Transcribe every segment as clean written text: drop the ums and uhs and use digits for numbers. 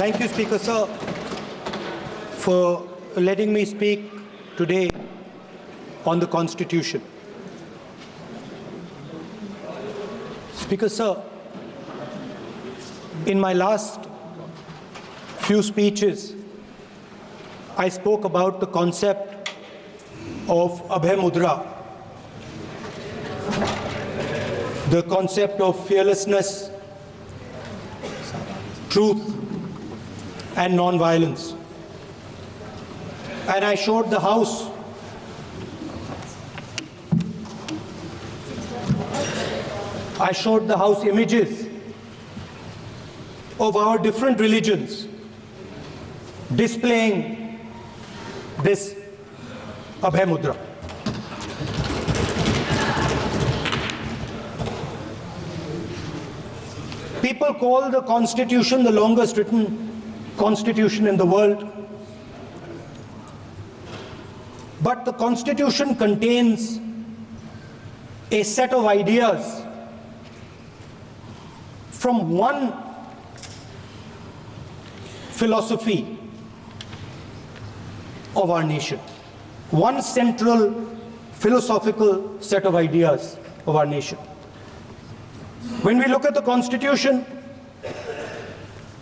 Thank you, Speaker Sir, for letting me speak today on the Constitution. Speaker Sir, in my last few speeches, I spoke about the concept of Abhay Mudra, the concept of fearlessness, truth, and non-violence. And I showed the House images of our different religions displaying this Abhay Mudra. People call the Constitution the longest written Constitution in the world. But the Constitution contains a set of ideas from one philosophy of our nation, one central philosophical set of ideas of our nation. When we look at the Constitution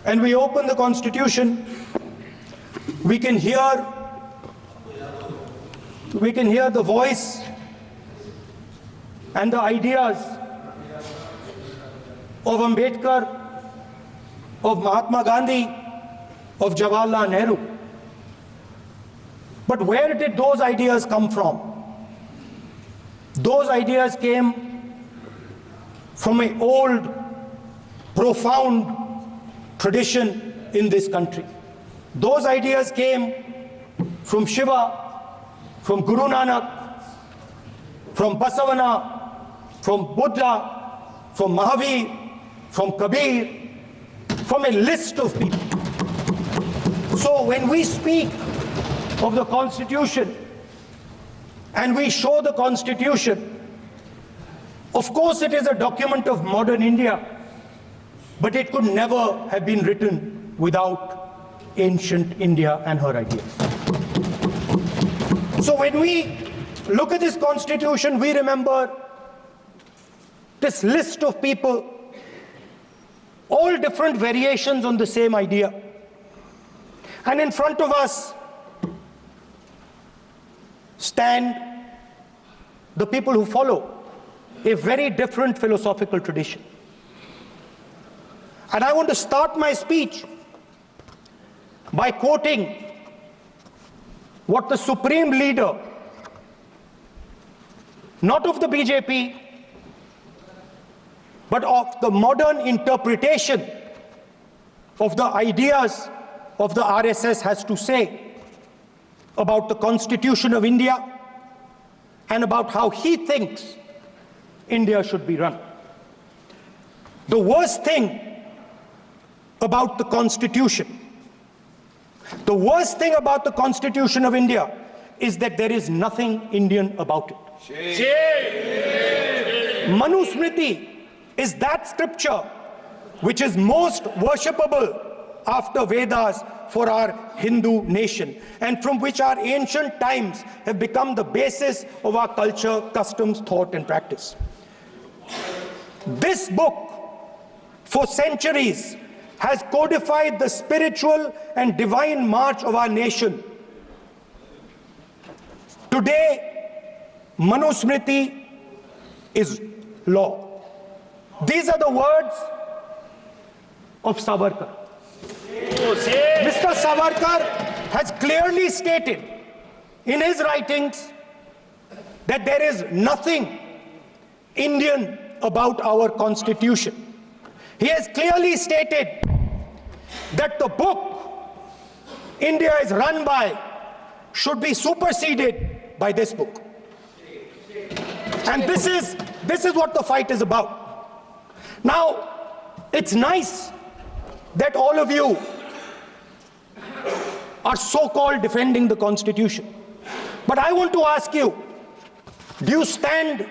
and we open the Constitution, we can hear the voice and the ideas of Ambedkar, of Mahatma Gandhi, of Jawaharlal Nehru. But where did those ideas come from? Those ideas came from an old, profound tradition in this country. Those ideas came from Shiva, from Guru Nanak, from Basavana, from Buddha, from Mahavir, from Kabir, from a list of people. So when we speak of the Constitution and we show the Constitution, of course it is a document of modern India, but it could never have been written without ancient India and her ideas. So when we look at this Constitution, we remember this list of people, all different variations on the same idea. And in front of us stand the people who follow a very different philosophical tradition. And I want to start my speech by quoting what the supreme leader, not of the BJP, but of the modern interpretation of the ideas of the RSS has to say about the Constitution of India and about how he thinks India should be run. The worst thing about the Constitution, the worst thing about the Constitution of India is that there is nothing Indian about it. Manusmriti is that scripture which is most worshipable after Vedas for our Hindu nation, and from which our ancient times have become the basis of our culture, customs, thought, and practice. This book, for centuries, has codified the spiritual and divine march of our nation. Today, Manusmriti is law. These are the words of Savarkar. Mr. Savarkar has clearly stated in his writings that there is nothing Indian about our Constitution. He has clearly stated that the book India is run by should be superseded by this book. And this is what the fight is about. Now, it's nice that all of you are so-called defending the Constitution. But I want to ask you, do you stand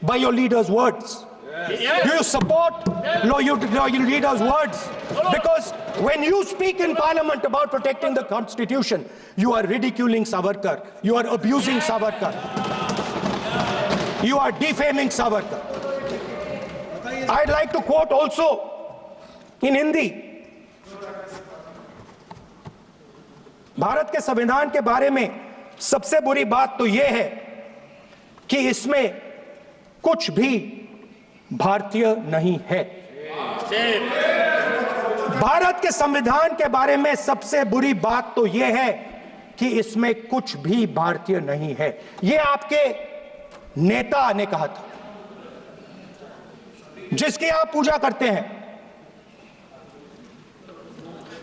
by your leader's words? Do you support your leader's words? Because when you speak in parliament about protecting the constitution, you are ridiculing Savarkar, you are abusing Savarkar, you are defaming Savarkar. I'd like to quote also in Hindi. Bharat के संविधान के बारे में सबसे बुरी बात तो यह है कि इसमें कुछ भी भारतीय नहीं है। भारत के संविधान के बारे में सबसे बुरी बात तो यह है कि इसमें कुछ भी भारतीय नहीं है। यह आपके नेता ने कहा था, जिसकी आप पूजा करते हैं।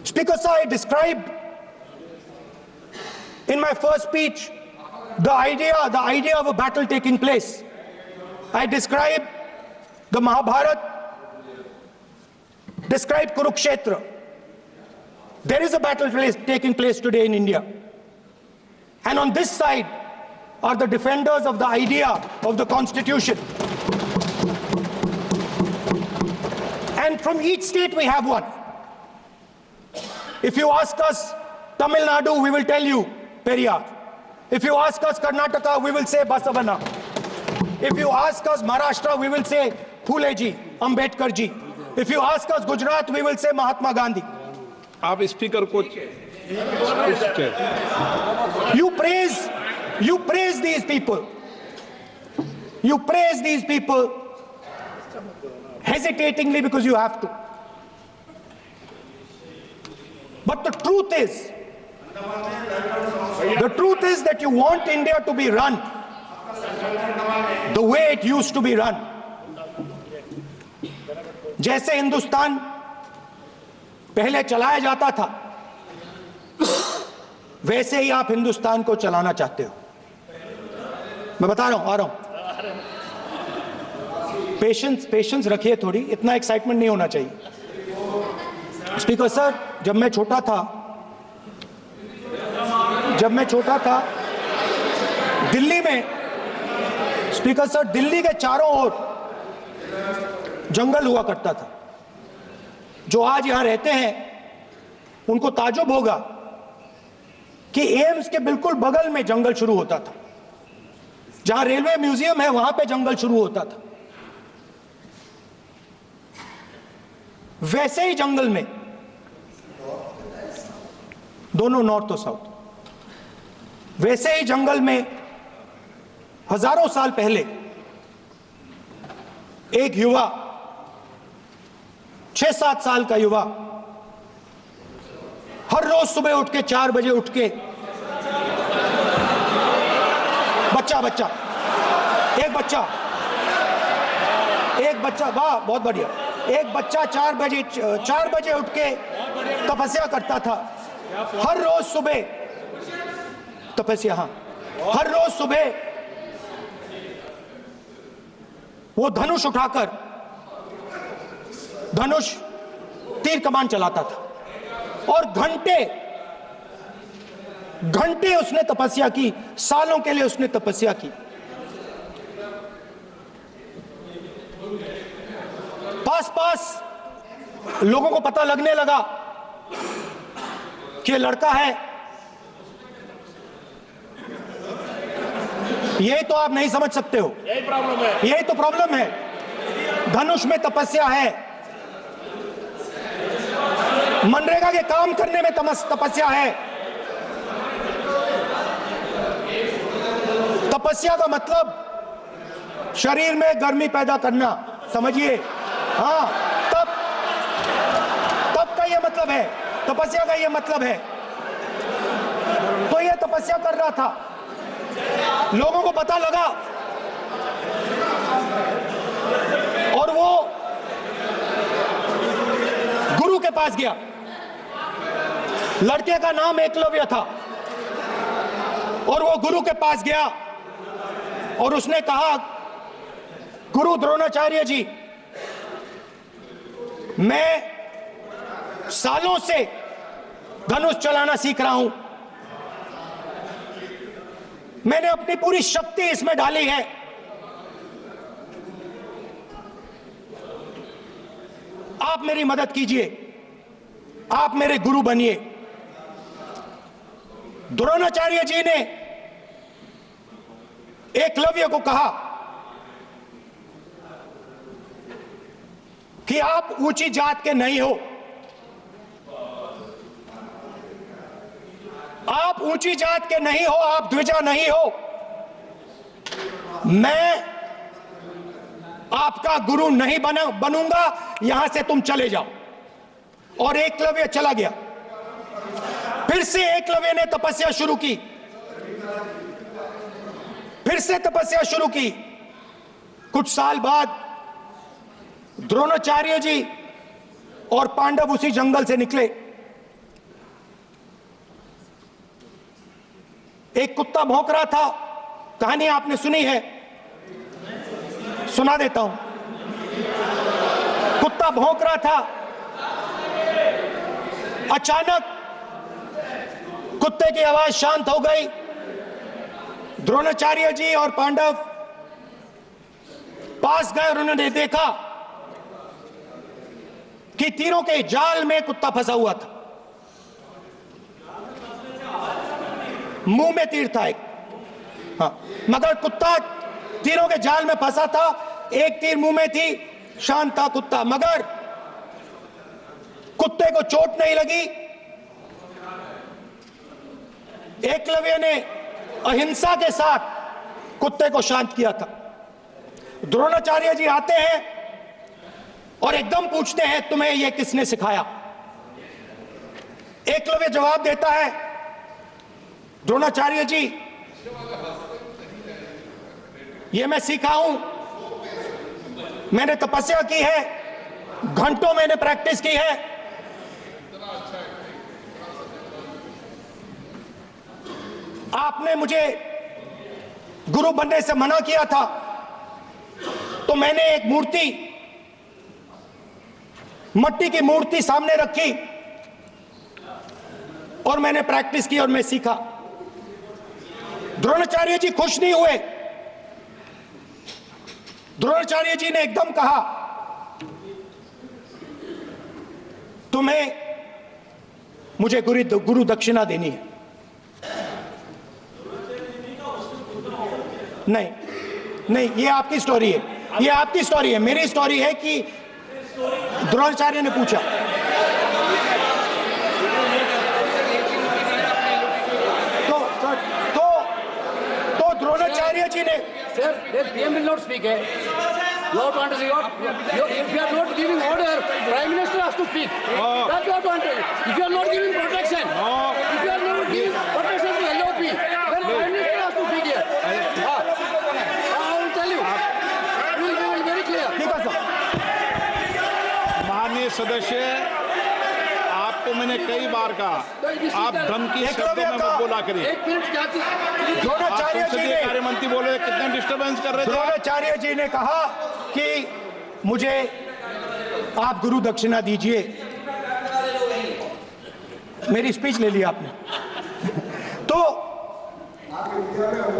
Speaker sir, I described in my first speech the idea of a battle taking place. I described the Mahabharata, described Kurukshetra. There is a battle taking place today in India. And on this side are the defenders of the idea of the Constitution. And from each state we have one. If you ask us Tamil Nadu, we will tell you Periyar. If you ask us Karnataka, we will say Basavana. If you ask us Maharashtra, we will say Phule ji, Ambedkar ji. If you ask us Gujarat, we will say Mahatma Gandhi. आप speaker को You praise these people. You praise these people hesitatingly because you have to. But the truth is that you want India to be run the way it used to be run. जैसे हिंदुस्तान पहले चलाया जाता था, वैसे ही आप हिंदुस्तान को चलाना चाहते हो। मैं बता रहा हूं, आ रहा हूं। पेशेंस रखिए थोड़ी, इतना एक्साइटमेंट नहीं होना चाहिए। स्पीकर सर, जब मैं छोटा था दिल्ली में, स्पीकर सर, दिल्ली के चारों ओर जंगल हुआ करता था। जो आज यहां रहते हैं उनको ताजुब होगा कि एम्स के बिल्कुल बगल में जंगल शुरू होता था। जहां रेलवे म्यूजियम है वहां पे जंगल शुरू होता था। वैसे ही जंगल में, दोनों नॉर्थ और साउथ, वैसे ही जंगल में हजारों साल पहले एक युवा, 6-7 साल का युवा, हर रोज सुबह उठ के 4 बजे उठ के एक बच्चा, वाह बहुत बढ़िया, एक बच्चा 4 बजे उठ के तपस्या करता था। हर रोज सुबह तपस्या, हाँ, हर रोज सुबह वो धनुष उठाकर तीर कमान चलाता था और घंटे उसने तपस्या की, सालों के लिए उसने तपस्या की। पास लोगों को पता लगने लगा कि लड़का है। यही तो आप नहीं समझ सकते हो, यही तो प्रॉब्लम है। धनुष में तपस्या है, मनरेगा के काम करने में तपस्या है। तपस्या का मतलब शरीर में गर्मी पैदा करना, समझिए। हाँ, तब का ये मतलब है, तपस्या का ये मतलब है। तो ये तपस्या कर रहा था, लोगों को पता लगा और वो गुरु के पास गया। लड़के का नाम एकलव्य था और वो गुरु के पास गया और उसने कहा, गुरु द्रोणाचार्य जी, मैं सालों से धनुष चलाना सीख रहा हूं, मैंने अपनी पूरी शक्ति इसमें डाली है, आप मेरी मदद कीजिए, आप मेरे गुरु बनिए। द्रोणाचार्य जी ने एकलव्य को कहा कि आप ऊंची जात के नहीं हो, आप ऊंची जात के नहीं हो, आप द्विजा नहीं हो, मैं आपका गुरु नहीं बनूंगा, यहां से तुम चले जाओ। और एकलव्य चला गया। फिर से एकलव्य ने तपस्या शुरू की, फिर से तपस्या शुरू की। कुछ साल बाद द्रोणाचार्य जी और पांडव उसी जंगल से निकले। एक कुत्ता भौंक रहा था, कहानी आपने सुनी है, सुना देता हूं। कुत्ता भौंक रहा था, अचानक कुत्ते की आवाज शांत हो गई। द्रोणाचार्य जी और पांडव पास गए और उन्होंने देखा कि तीरों के जाल में कुत्ता फंसा हुआ था। मुंह में तीर था एक, हाँ, मगर कुत्ता तीरों के जाल में फंसा था, एक तीर मुंह में थी, शांत था कुत्ता, मगर कुत्ते को चोट नहीं लगी। एकलव्य ने अहिंसा के साथ कुत्ते को शांत किया था। द्रोणाचार्य जी आते हैं और एकदम पूछते हैं, तुम्हें यह किसने सिखाया? एकलव्य जवाब देता है, द्रोणाचार्य जी, ये मैं सीखा हूं, मैंने तपस्या की है, घंटों मैंने प्रैक्टिस की है। आपने मुझे गुरु बनने से मना किया था, तो मैंने एक मूर्ति, मट्टी की मूर्ति सामने रखी और मैंने प्रैक्टिस की और मैं सीखा। द्रोणाचार्य जी खुश नहीं हुए। द्रोणाचार्य जी ने एकदम कहा, तुम्हें मुझे गुरु दक्षिणा देनी है। नहीं नहीं, ये आपकी स्टोरी है, ये आपकी स्टोरी है। मेरी स्टोरी है कि द्रोणाचार्य ने पूछा। तो द्रोणाचार्य जी ने, Sir, the PM will not speak. You have to understand. If you are not giving order, Prime Minister has to speak. That you have to understand. If you are not giving protection, if you are not giving protection to LOP, then Prime Minister has to speak here. I will tell you. We will be very clear. ठीक है sir. माननीय सदस्य, आपको मैंने कई बार कहा, आप धमकी शब्दों में मत बोला करिए। एक मिनट क्या थी? द्रोणाचार्य जी संसदीय ने, कार्य मंत्री बोले, कितने डिस्टर्बेंस कर रहे थे। द्रोणाचार्य जी ने कहा कि मुझे आप गुरु दक्षिणा दीजिए। मेरी स्पीच ले ली आपने। तो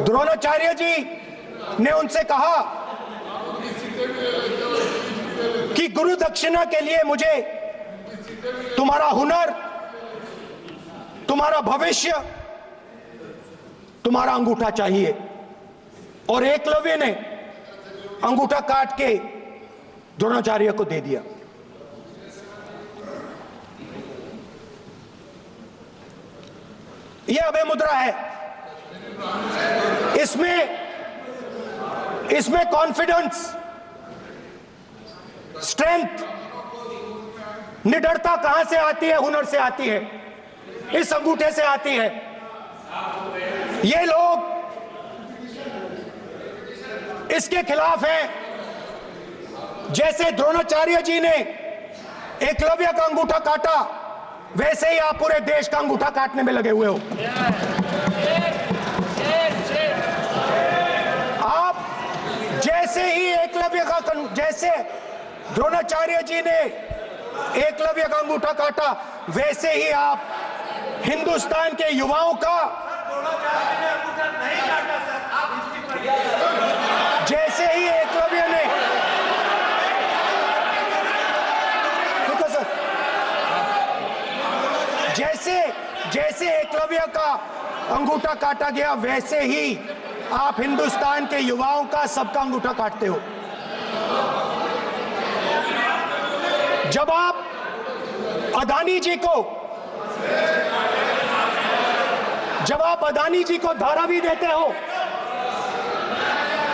द्रोणाचार्य जी ने उनसे कहा कि गुरु दक्षिणा के लिए मुझे तुम्हारा हुनर, तुम्हारा भविष्य, तुम्हारा अंगूठा चाहिए। और एकलव्य ने अंगूठा काट के द्रोणाचार्य को दे दिया। यह अभय मुद्रा है। इसमें कॉन्फिडेंस, स्ट्रेंथ, निडरता कहां से आती है? हुनर से आती है, इस अंगूठे से आती है। ये लोग इसके खिलाफ हैं। जैसे द्रोणाचार्य जी ने एकलव्य का अंगूठा काटा, वैसे ही आप पूरे देश का अंगूठा काटने में लगे हुए हो। आप जैसे ही एकलव्य का, जैसे द्रोणाचार्य जी ने एकलव्य का अंगूठा काटा, वैसे ही आप हिंदुस्तान के युवाओं का, जैसे ही एकलव्य ने, जैसे एकलव्य का अंगूठा काटा गया, वैसे ही आप हिंदुस्तान के युवाओं का, सबका अंगूठा काटते हो। जब आप अदानी जी को धारावी देते हो,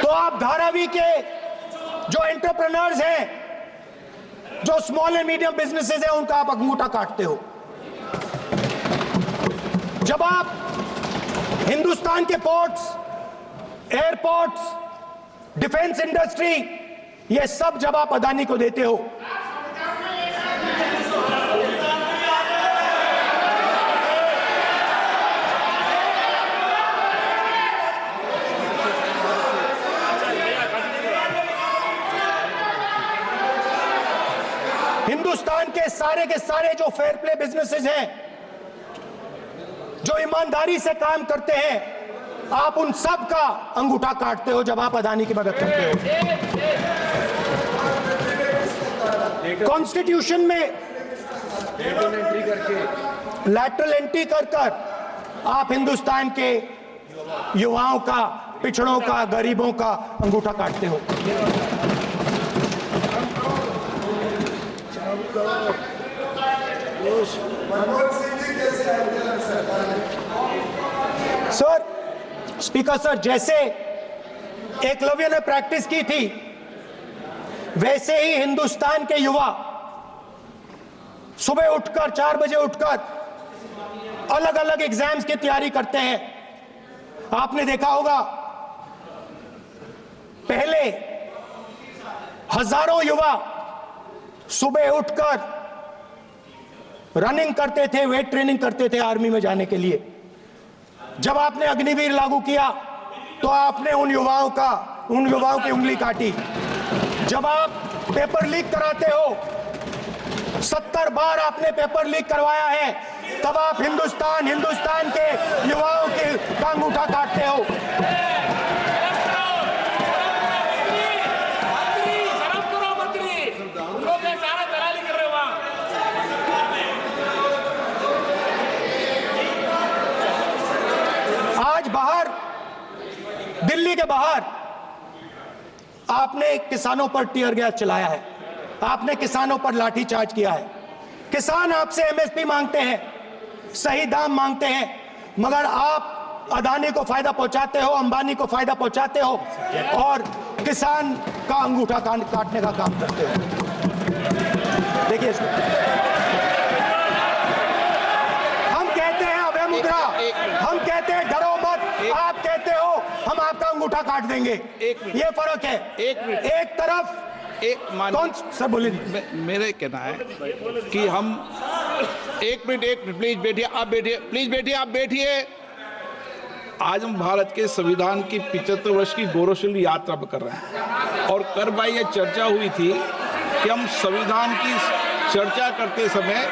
तो आप धारावी के जो एंटरप्रेन्योर्स हैं, जो स्मॉल एंड मीडियम बिजनेसेस हैं, उनका आप अंगूठा काटते हो। जब आप हिंदुस्तान के पोर्ट्स, एयरपोर्ट्स, डिफेंस इंडस्ट्री, ये सब जब आप अदानी को देते हो, हिंदुस्तान के सारे जो फेयर प्ले बिजनेसेस हैं, जो ईमानदारी से काम करते हैं, आप उन सब का अंगूठा काटते हो जब आप अदानी की मदद करते हो। कॉन्स्टिट्यूशन में लैटरल एंट्री कर आप हिंदुस्तान के युवाओं का, पिछड़ों का, गरीबों का अंगूठा काटते हो। सर, स्पीकर सर, जैसे एकलव्य ने प्रैक्टिस की थी, वैसे ही हिंदुस्तान के युवा सुबह उठकर 4 बजे उठकर अलग अलग एग्जाम्स की तैयारी करते हैं। आपने देखा होगा, पहले हजारों युवा सुबह उठकर रनिंग करते थे, वेट ट्रेनिंग करते थे आर्मी में जाने के लिए। जब आपने अग्निवीर लागू किया, तो आपने उन युवाओं की उंगली काटी। जब आप पेपर लीक कराते हो, 70 बार आपने पेपर लीक करवाया है, तब आप हिंदुस्तान के युवाओं के अंगूठा काटते हो। आज बाहर, दिल्ली के बाहर आपने किसानों पर टीयर गैस चलाया है, आपने किसानों पर लाठीचार्ज किया है। किसान आपसे एमएसपी मांगते हैं, सही दाम मांगते हैं, मगर आप अदानी को फायदा पहुंचाते हो, अंबानी को फायदा पहुंचाते हो और किसान का अंगूठा काटने का काम करते हो। देखिए इसको हम कहते हैं अभय मुद्रा, हम कहते हैं डरो मत, आप कहते हो हम आपका अंगूठा काट देंगे। ये फर्क है। एक तरफ कौन सर बोलिए। मेरे कहना है कि हम एक मिनट प्लीज बैठिए, आप बैठिए, प्लीज बैठिए, आप बैठिए। आज हम भारत के संविधान की 75 वर्ष की गौरवशाली यात्रा कर रहे हैं, और कल भाई ये चर्चा हुई थी कि हम संविधान की चर्चा करते समय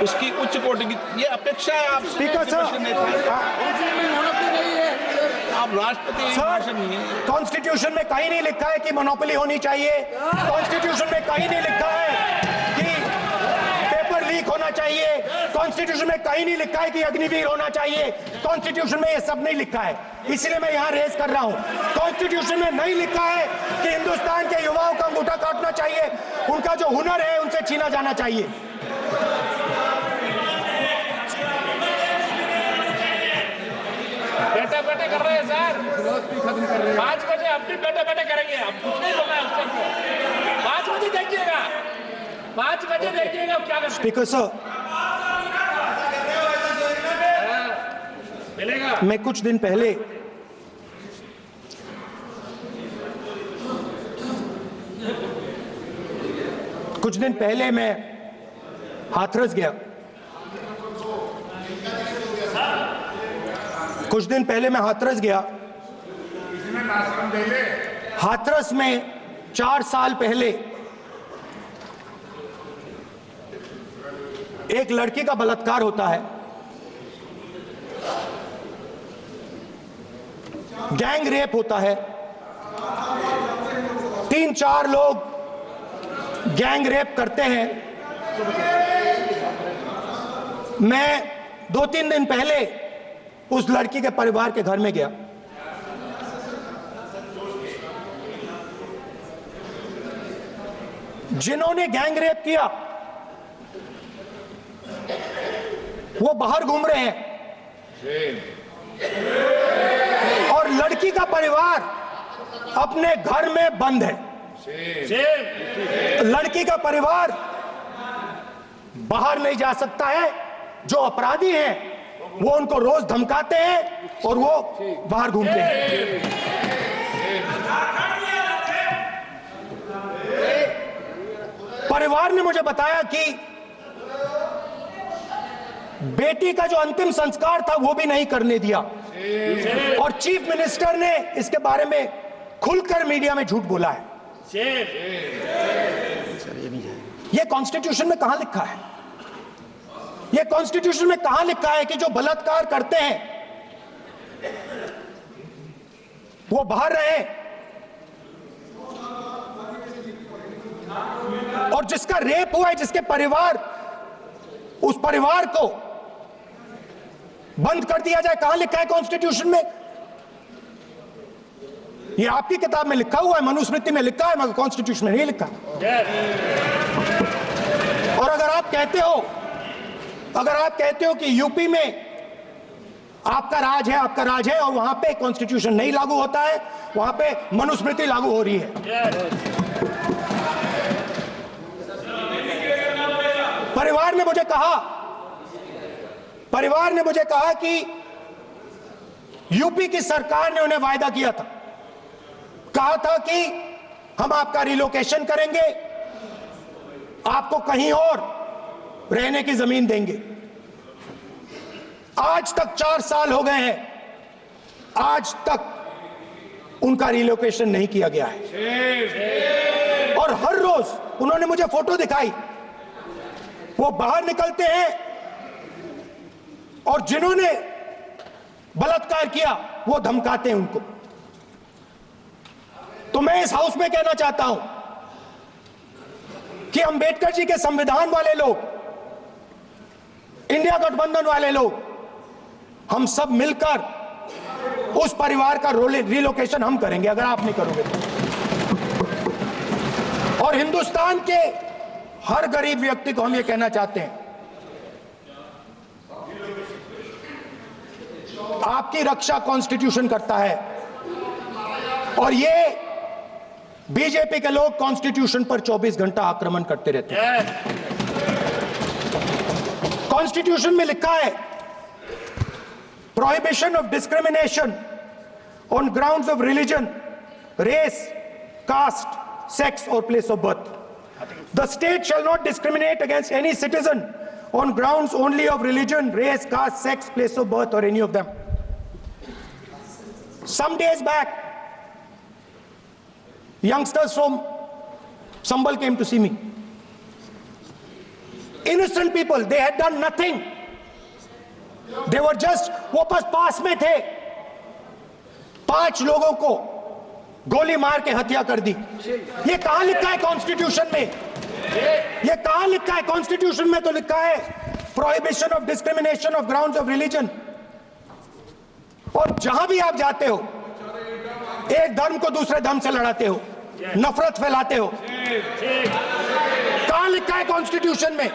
उसकी उच्च कोटि की ये अपेक्षा है। आप स्पीकर सर, आप राष्ट्रपति नहीं है। कॉन्स्टिट्यूशन में कहीं नहीं लिखा है कि मोनोपोली होनी चाहिए। कॉन्स्टिट्यूशन में कहीं नहीं लिखा है कि पेपर लीक होना चाहिए। कॉन्स्टिट्यूशन में कहीं नहीं लिखा है कि अग्निवीर होना चाहिए। कॉन्स्टिट्यूशन में ये सब नहीं लिखा है, इसलिए मैं यहाँ रेज कर रहा हूँ। कॉन्स्टिट्यूशन में नहीं लिखा है कि हिंदुस्तान के युवाओं का अंगूठा काटना चाहिए, उनका जो हुनर है उनसे छीना जाना चाहिए। बैठे बैठे कर रहे हैं सर, 5 बजे अब भी बैठे बैठे करेंगे, अब कुछ नहीं होगा उसके अंदर। 5 बजे देखिएगा, 5 बजे देखिएगा क्या करेंगे। स्पीकर सर, मिलेगा। मैं कुछ दिन पहले मैं हाथरस गया। हाथरस में 4 साल पहले एक लड़की का बलात्कार होता है। गैंग रेप होता है। 3-4 लोग गैंग रेप करते हैं मैं 2-3 दिन पहले उस लड़की के परिवार के घर में गया। जिन्होंने गैंग रेप किया वो बाहर घूम रहे हैं और लड़की का परिवार अपने घर में बंद है। लड़की का परिवार बाहर नहीं जा सकता है। जो अपराधी हैं वो उनको रोज धमकाते हैं और वो बाहर घूमते हैं। परिवार ने मुझे बताया कि बेटी का जो अंतिम संस्कार था वो भी नहीं करने दिया और चीफ मिनिस्टर ने इसके बारे में खुलकर मीडिया में झूठ बोला है। ये कॉन्स्टिट्यूशन में कहां लिखा है? ये कॉन्स्टिट्यूशन में कहां लिखा है कि जो बलात्कार करते हैं वो बाहर रहे और जिसका रेप हुआ है, जिसके परिवार, उस परिवार को बंद कर दिया जाए? कहां लिखा है कॉन्स्टिट्यूशन में? ये आपकी किताब में लिखा हुआ है, मनुस्मृति में लिखा है, मगर कॉन्स्टिट्यूशन में नहीं लिखा। और अगर आप कहते हो कि यूपी में आपका राज है और वहां पे कॉन्स्टिट्यूशन नहीं लागू होता है, वहां पे मनुस्मृति लागू हो रही है। परिवार ने मुझे कहा कि यूपी की सरकार ने उन्हें वायदा किया था, कहा था कि हम आपका रिलोकेशन करेंगे, आपको कहीं और रहने की जमीन देंगे। आज तक 4 साल हो गए हैं, आज तक उनका रिलोकेशन नहीं किया गया है। और हर रोज उन्होंने मुझे फोटो दिखाई, वो बाहर निकलते हैं और जिन्होंने बलात्कार किया वो धमकाते हैं उनको। तो मैं इस हाउस में कहना चाहता हूं कि अंबेडकर जी के संविधान वाले लोग, इंडिया गठबंधन वाले लोग, हम सब मिलकर उस परिवार का रिलोकेशन हम करेंगे अगर आप नहीं करोगे तो। और हिंदुस्तान के हर गरीब व्यक्ति को हम ये कहना चाहते हैं, आपकी रक्षा कॉन्स्टिट्यूशन करता है और ये बीजेपी के लोग कॉन्स्टिट्यूशन पर 24 घंटा आक्रमण करते रहते हैं। कॉन्स्टिट्यूशन में लिखा है prohibition of discrimination on grounds of religion, race, caste, sex और place of birth. The state shall not discriminate against any citizen on grounds only of religion, race, caste, sex, place of birth or any of them. Some days back, youngsters from Sambal came to see me. Innocent people, they had done nothing. They were just, वो बस पास में थे, 5 लोगों को गोली मार के हत्या कर दी। ये कहां लिखा है कॉन्स्टिट्यूशन में? ये कहां लिखा है कॉन्स्टिट्यूशन में? तो लिखा है prohibition of discrimination of grounds of religion. और जहां भी आप जाते हो, एक धर्म को दूसरे धर्म से लड़ाते हो, नफरत फैलाते हो। कहां लिखा है कॉन्स्टिट्यूशन में?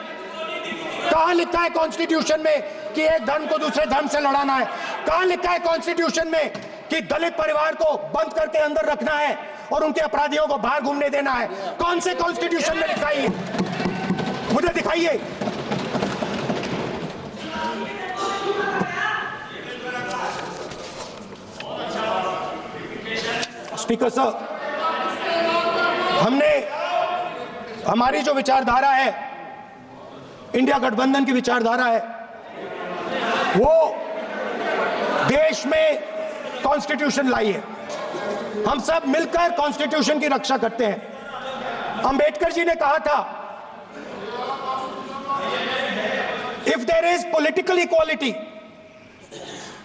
कहां लिखा है कॉन्स्टिट्यूशन में कि एक धर्म को दूसरे धर्म से लड़ाना है? कहां लिखा है कॉन्स्टिट्यूशन में कि दलित परिवार को बंद करके अंदर रखना है और उनके अपराधियों को बाहर घूमने देना है? कौन से कॉन्स्टिट्यूशन में लिखा है? मुझे दिखाइए। स्पीकर सर, हमारी जो विचारधारा है, इंडिया गठबंधन की विचारधारा है, वो देश में कॉन्स्टिट्यूशन लाई है। हम सब मिलकर कॉन्स्टिट्यूशन की रक्षा करते हैं। अंबेडकर जी ने कहा था, if there is political equality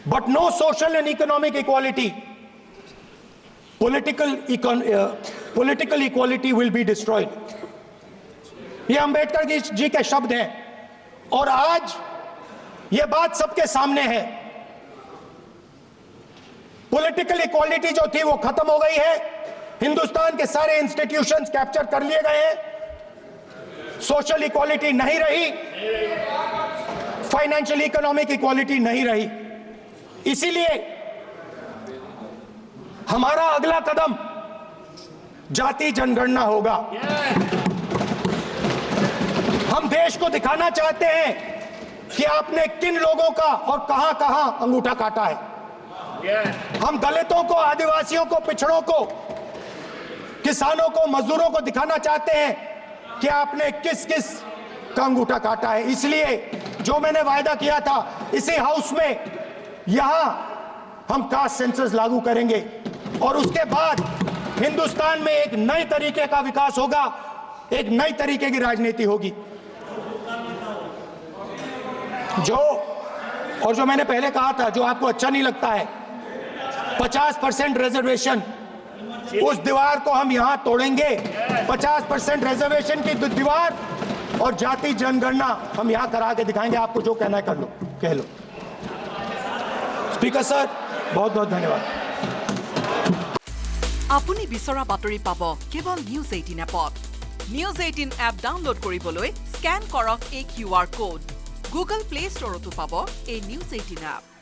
but no social and economic equality, political equality will be destroyed। ये अंबेडकर जी के शब्द हैं। और आज यह बात सबके सामने है। पॉलिटिकल इक्वालिटी जो थी वो खत्म हो गई है। हिंदुस्तान के सारे इंस्टीट्यूशंस कैप्चर कर लिए गए हैं। सोशल इक्वालिटी नहीं रही, फाइनेंशियल इकोनॉमिक इक्वालिटी नहीं रही। इसीलिए हमारा अगला कदम जाति जनगणना होगा। हम देश को दिखाना चाहते हैं कि आपने किन लोगों का और कहां-कहां अंगूठा काटा है। हम दलितों को, आदिवासियों को, पिछड़ों को, किसानों को, मजदूरों को दिखाना चाहते हैं कि आपने किस किस का अंगूठा काटा है। इसलिए जो मैंने वायदा किया था, इसी हाउस में यहां हम कास्ट सेंसस लागू करेंगे और उसके बाद हिंदुस्तान में एक नए तरीके का विकास होगा, एक नई तरीके की राजनीति होगी। जो मैंने पहले कहा था, जो आपको अच्छा नहीं लगता है, 50% रिजर्वेशन, उस दीवार को हम यहां तोड़ेंगे। 50% रिजर्वेशन की दीवार और जाति जनगणना हम यहां करा के दिखाएंगे। आपको जो कहना है कर लो, कह लो। स्पीकर सर, बहुत बहुत धन्यवाद। আপুনি বিচৰা বাতৰি পাব কেৱল নিউজ 18 এপত। নিউজ 18 এপ ডাউনলোড কৰিবলৈ স্কেন কৰক এই QR কোড। গুগল প্লে ষ্টৰতো পাব এই নিউজ 18 এপ।